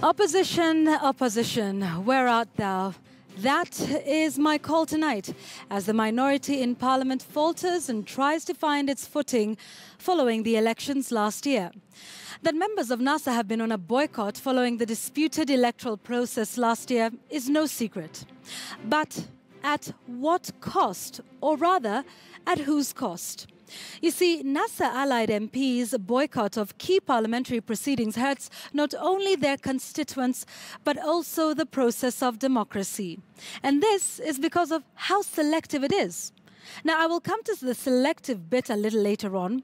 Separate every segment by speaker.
Speaker 1: Opposition, opposition, where art thou? That is my call tonight as the minority in Parliament falters and tries to find its footing following the elections last year. That members of NASA have been on a boycott following the disputed electoral process last year is no secret. But at what cost? Or rather, at whose cost? You see, NASA-allied MPs' boycott of key parliamentary proceedings hurts not only their constituents, but also the process of democracy. And this is because of how selective it is. Now, I will come to the selective bit a little later on.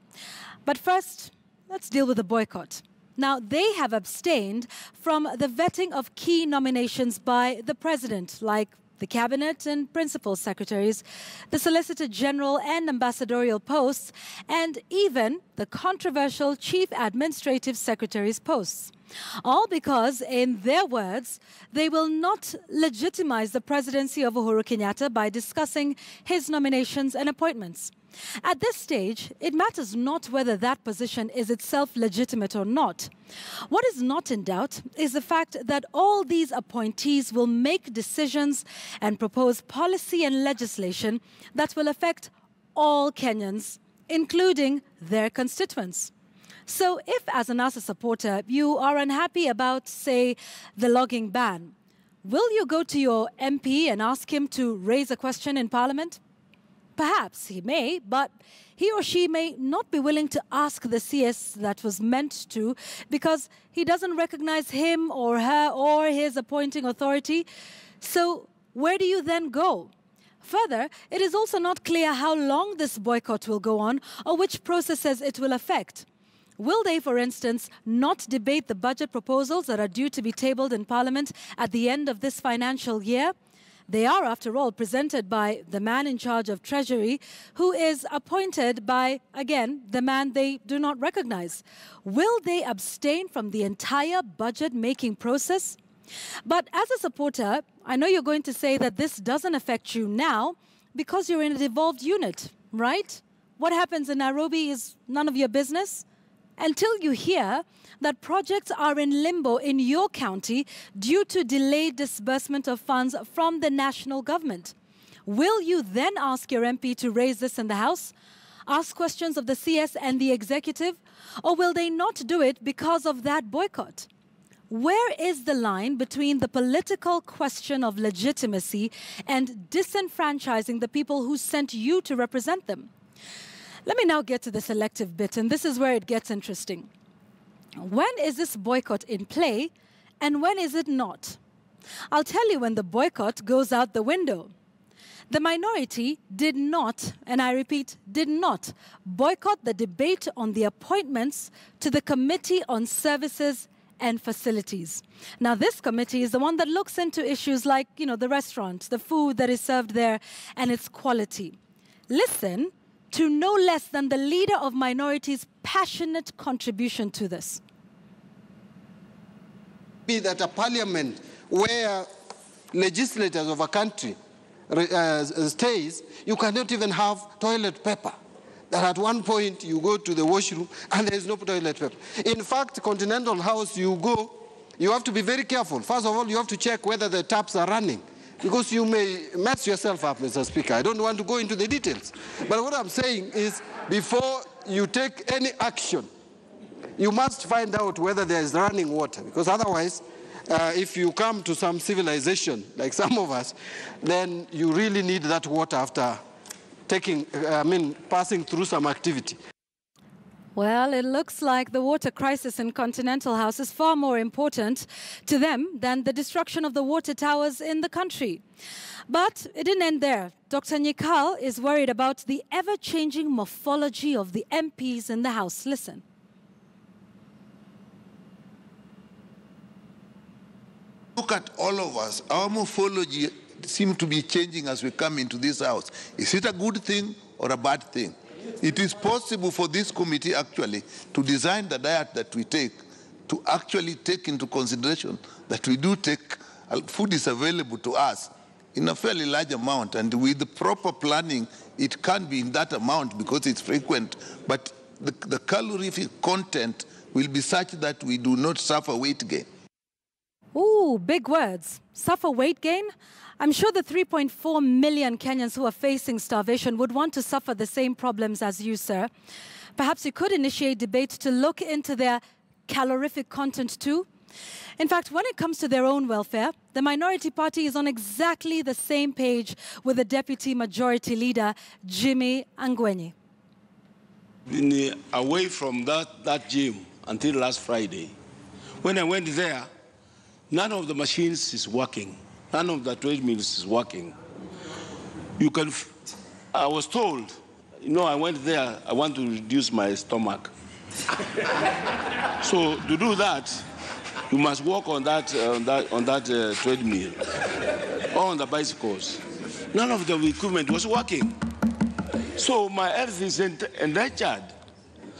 Speaker 1: But first, let's deal with the boycott. Now, they have abstained from the vetting of key nominations by the president, like the cabinet and principal secretaries, the solicitor general and ambassadorial posts, and even the controversial chief administrative secretary's posts. All because, in their words, they will not legitimize the presidency of Uhuru Kenyatta by discussing his nominations and appointments. At this stage, it matters not whether that position is itself legitimate or not. What is not in doubt is the fact that all these appointees will make decisions and propose policy and legislation that will affect all Kenyans, including their constituents. So if, as a NASA supporter, you are unhappy about, say, the logging ban, will you go to your MP and ask him to raise a question in Parliament? Perhaps he may, but he or she may not be willing to ask the CS that was meant to because he doesn't recognize him or her or his appointing authority. So where do you then go? Further, it is also not clear how long this boycott will go on or which processes it will affect. Will they, for instance, not debate the budget proposals that are due to be tabled in Parliament at the end of this financial year? They are, after all, presented by the man in charge of Treasury, who is appointed by, again, the man they do not recognize. Will they abstain from the entire budget-making process? But as a supporter, I know you're going to say that this doesn't affect you now because you're in a devolved unit, right? What happens in Nairobi is none of your business. Until you hear that projects are in limbo in your county due to delayed disbursement of funds from the national government. Will you then ask your MP to raise this in the House? Ask questions of the CS and the executive? Or will they not do it because of that boycott? Where is the line between the political question of legitimacy and disenfranchising the people who sent you to represent them? Let me now get to the selective bit, and this is where it gets interesting. When is this boycott in play, and when is it not? I'll tell you when the boycott goes out the window. The minority did not, and I repeat, did not, boycott the debate on the appointments to the Committee on Services and Facilities. Now, this committee is the one that looks into issues like, the restaurant, the food that is served there, and its quality. Listen to no less than the leader of minorities' passionate contribution to this.
Speaker 2: Be that a parliament where legislators of a country stays, you cannot even have toilet paper. That at one point you go to the washroom and there is no toilet paper. In fact, Continental House, you go, you have to be very careful. First of all, you have to check whether the taps are running, because you may mess yourself up, Mr. Speaker. I don't want to go into the details. But what I'm saying is, before you take any action, you must find out whether there is running water. Because otherwise, if you come to some civilization, like some of us, then you really need that water after passing through some activity.
Speaker 1: Well, it looks like the water crisis in Continental House is far more important to them than the destruction of the water towers in the country. But it didn't end there. Dr. Nyikal is worried about the ever-changing morphology of the MPs in the House. Listen.
Speaker 3: Look at all of us. Our morphology seems to be changing as we come into this House. Is it a good thing or a bad thing? It is possible for this committee actually to design the diet that we take, to actually take into consideration that we do take, food is available to us in a fairly large amount, and with the proper planning, it can be in that amount because it's frequent, but the calorific content will be such that we do not suffer weight gain.
Speaker 1: Ooh, big words. Suffer weight gain? I'm sure the 3.4 million Kenyans who are facing starvation would want to suffer the same problems as you, sir. Perhaps you could initiate debate to look into their calorific content too. In fact, when it comes to their own welfare, the minority party is on exactly the same page with the deputy majority leader, Jimmy Angwenyi.
Speaker 4: Been away from that gym until last Friday. When I went there, none of the machines is working. None of the treadmills is working. I was told, I went there, I want to reduce my stomach. So to do that, you must walk on that treadmill or on the bicycles. None of the equipment was working. So my health is endangered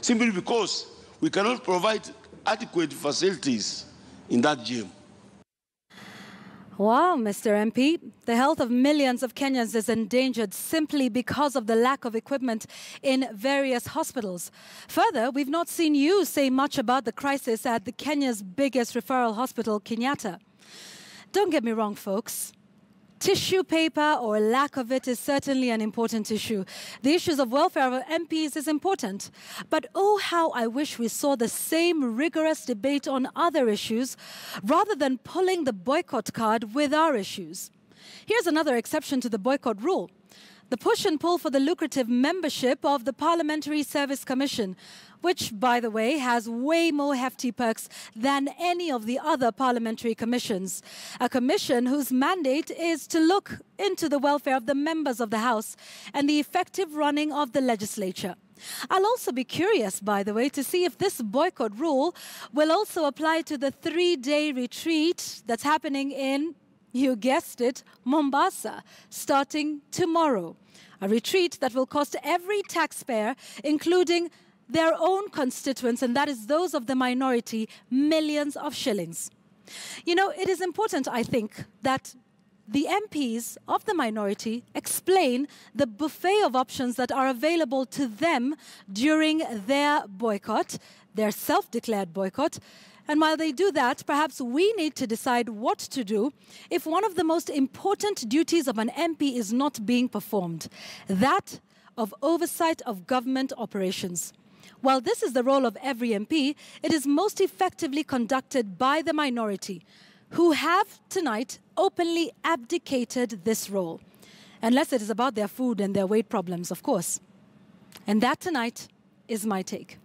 Speaker 4: simply because we cannot provide adequate facilities in that gym.
Speaker 1: Wow, Mr. MP, the health of millions of Kenyans is endangered simply because of the lack of equipment in various hospitals. Further, we've not seen you say much about the crisis at Kenya's biggest referral hospital, Kenyatta. Don't get me wrong, folks. Tissue paper or lack of it is certainly an important issue. The issues of welfare of MPs is important. But oh, how I wish we saw the same rigorous debate on other issues rather than pulling the boycott card with our issues. Here's another exception to the boycott rule. The push and pull for the lucrative membership of the Parliamentary Service Commission, which, by the way, has way more hefty perks than any of the other parliamentary commissions. A commission whose mandate is to look into the welfare of the members of the House and the effective running of the legislature. I'll also be curious, by the way, to see if this boycott rule will also apply to the 3-day retreat that's happening in, you guessed it, Mombasa, starting tomorrow. A retreat that will cost every taxpayer, including their own constituents, and that is those of the minority, millions of shillings. It is important, I think, that the MPs of the minority explain the buffet of options that are available to them during their boycott, their self-declared boycott. And while they do that, perhaps we need to decide what to do if one of the most important duties of an MP is not being performed, that of oversight of government operations. While this is the role of every MP, it is most effectively conducted by the minority, who have tonight openly abdicated this role. Unless it is about their food and their weight problems, of course. And that tonight is my take.